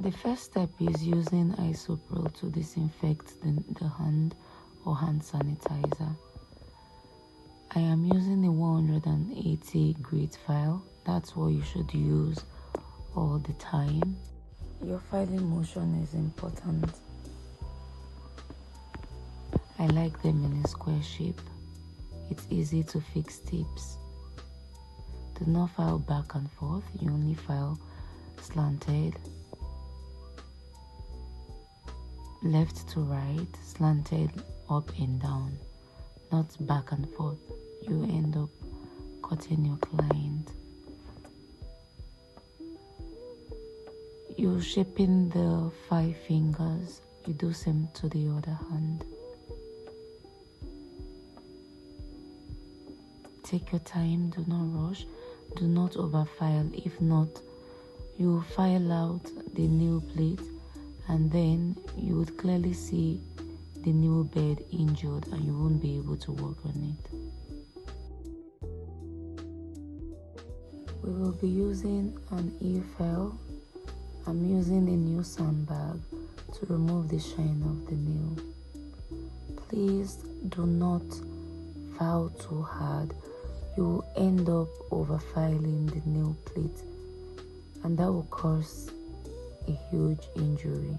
The first step is using isopropyl to disinfect the hand or hand sanitizer. I am using a 180 grit file. That's what you should use all the time. Your filing motion is important. I like them in a square shape. It's easy to fix tips. Do not file back and forth. You only file slanted, left to right, slanted up and down, not back and forth. You end up cutting your client. You shaping the 5 fingers. You do same to the other hand. Take your time, do not rush, do not overfile. If not, you will file out the nail plate and then you would clearly see the nail bed injured and you won't be able to work on it. We will be using an e-file. I'm using a new sandbag to remove the shine of the nail. Please do not file too hard. You will end up overfiling the nail plate and that will cause a huge injury.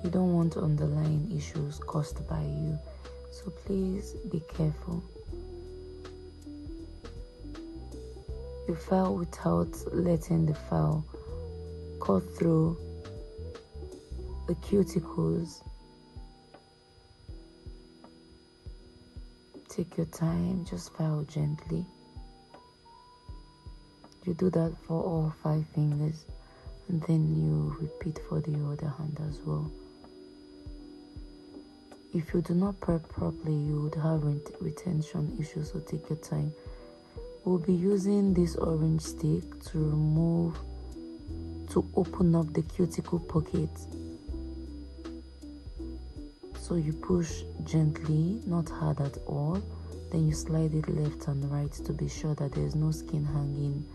You don't want underlying issues caused by you, so please be careful. You file without letting the file cut through the cuticles. Take your time, just file gently. You do that for all 5 fingers and then you repeat for the other hand as well. If you do not prep properly, you would have retention issues, so take your time. We'll be using this orange stick to open up the cuticle pocket. So you push gently, not hard at all. Then you slide it left and right to be sure that there is no skin hanging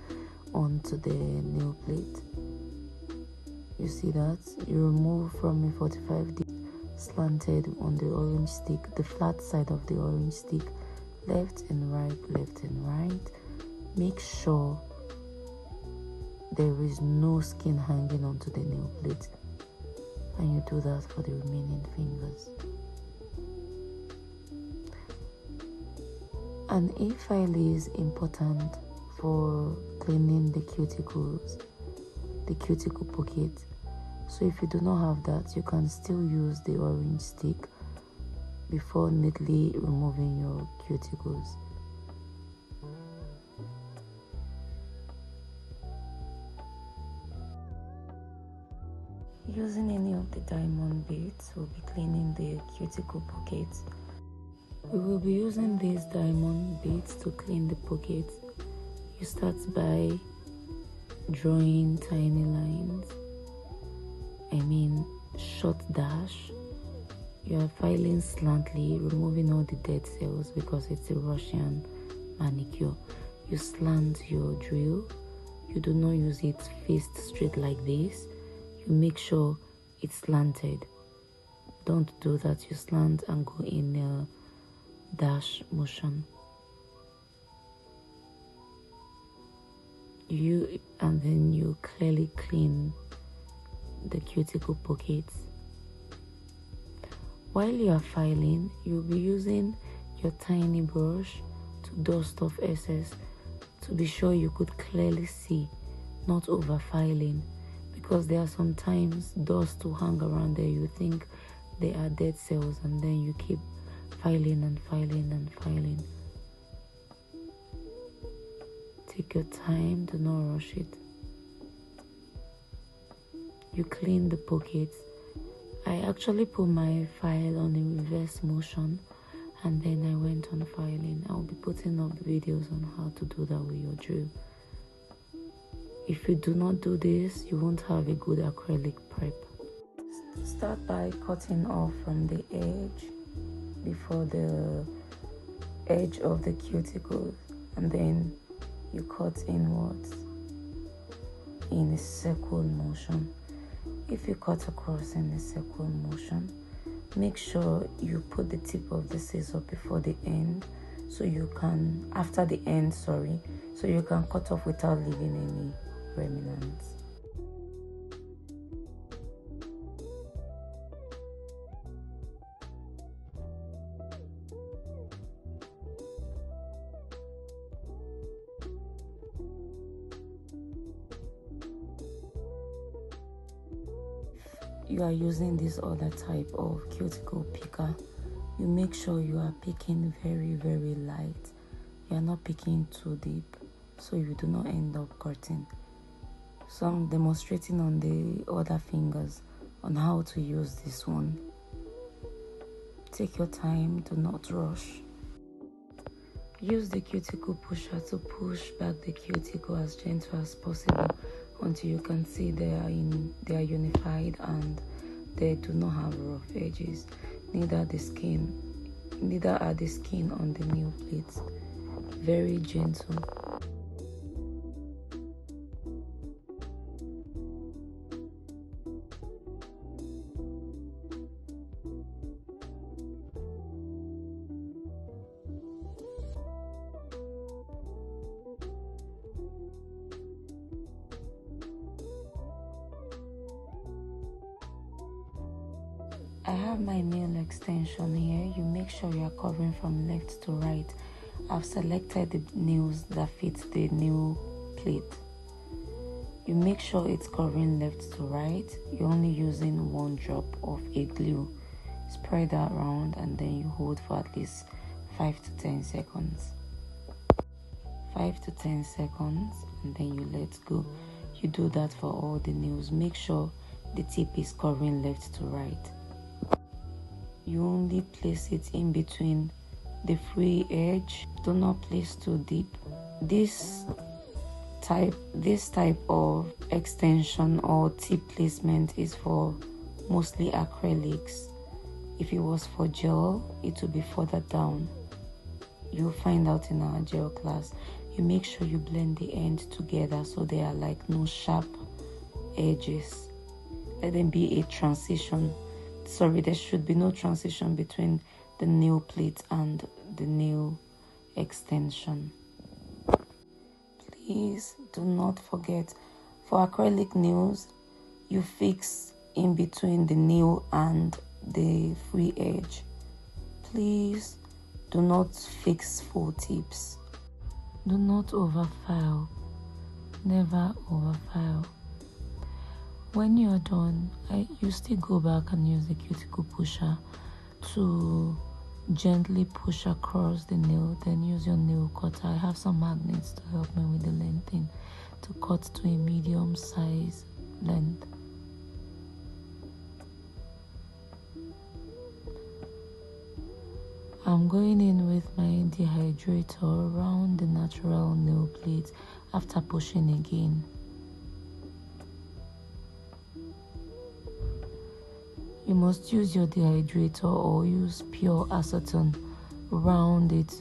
onto the nail plate. You see that? You remove from a 45° slanted on the orange stick, the flat side of the orange stick, left and right, left and right. Make sure there is no skin hanging onto the nail plate, and you do that for the remaining fingers. An e-file is important for cleaning the cuticles, the cuticle pocket. So if you do not have that, you can still use the orange stick before neatly removing your cuticles. Using any of the diamond beads, we'll be cleaning the cuticle pockets. We will be using these diamond beads to clean the pockets. You start by drawing tiny lines. Short dash. You are filing slantly, removing all the dead cells because it's a Russian manicure. You slant your drill. You do not use it faced straight like this. You make sure it's slanted. Don't do that. You slant and go in a dash motion. And then you clearly clean the cuticle pockets. While you are filing, you'll be using your tiny brush to dust off excess to be sure you could clearly see, not over filing, because there are sometimes dust will hang around there. You think they are dead cells and then you keep filing and filing and filing. Take your time, do not rush it. You clean the pockets. I actually put my file on a reverse motion and then I went on filing. I'll be putting up videos on how to do that with your drill. If you do not do this, you won't have a good acrylic prep. Start by cutting off from the edge before the edge of the cuticle, and then you cut inwards. in a circle motion. If you cut across in a circle motion, make sure you put the tip of the scissor before the end, so you can cut off without leaving any remnants. You are using this other type of cuticle picker, you make sure you are picking very, very light. You are not picking too deep, so you do not end up cutting. So I'm demonstrating on the other fingers on how to use this one. Take your time, do not rush. Use the cuticle pusher to push back the cuticle as gentle as possible until you can see they are unified and they do not have rough edges. Neither are the skin on the nail plates. Very gentle. I have my nail extension here. You make sure you are covering from left to right. I've selected the nails that fit the nail plate. You make sure it's covering left to right. You're only using 1 drop of a glue. Spread that around and then you hold for at least 5 to 10 seconds. 5 to 10 seconds and then you let go. You do that for all the nails. Make sure the tip is covering left to right. You only place it in between the free edge. Do not place too deep. This type of extension or tip placement is for mostly acrylics. If it was for gel, it will be further down. You'll find out in our gel class. You make sure you blend the end together so there are like no sharp edges. Let them be a transition. There should be no transition between the nail plate and the nail extension. Please do not forget, for acrylic nails, you fix in between the nail and the free edge. Please do not fix full tips. Do not overfile. Never overfile. When you're done, you still go back and use the cuticle pusher to gently push across the nail, then use your nail cutter. I have some magnets to help me with the lengthening to cut to a medium size length. I'm going in with my dehydrator around the natural nail plate after pushing again. You must use your dehydrator or use pure acetone around it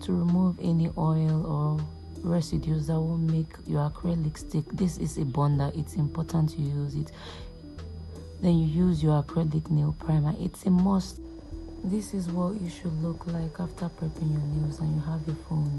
to remove any oil or residues that will make your acrylic stick. This is a bonder, it's important to use it. Then you use your acrylic nail primer. It's a must. This is what you should look like after prepping your nails and you have your phone.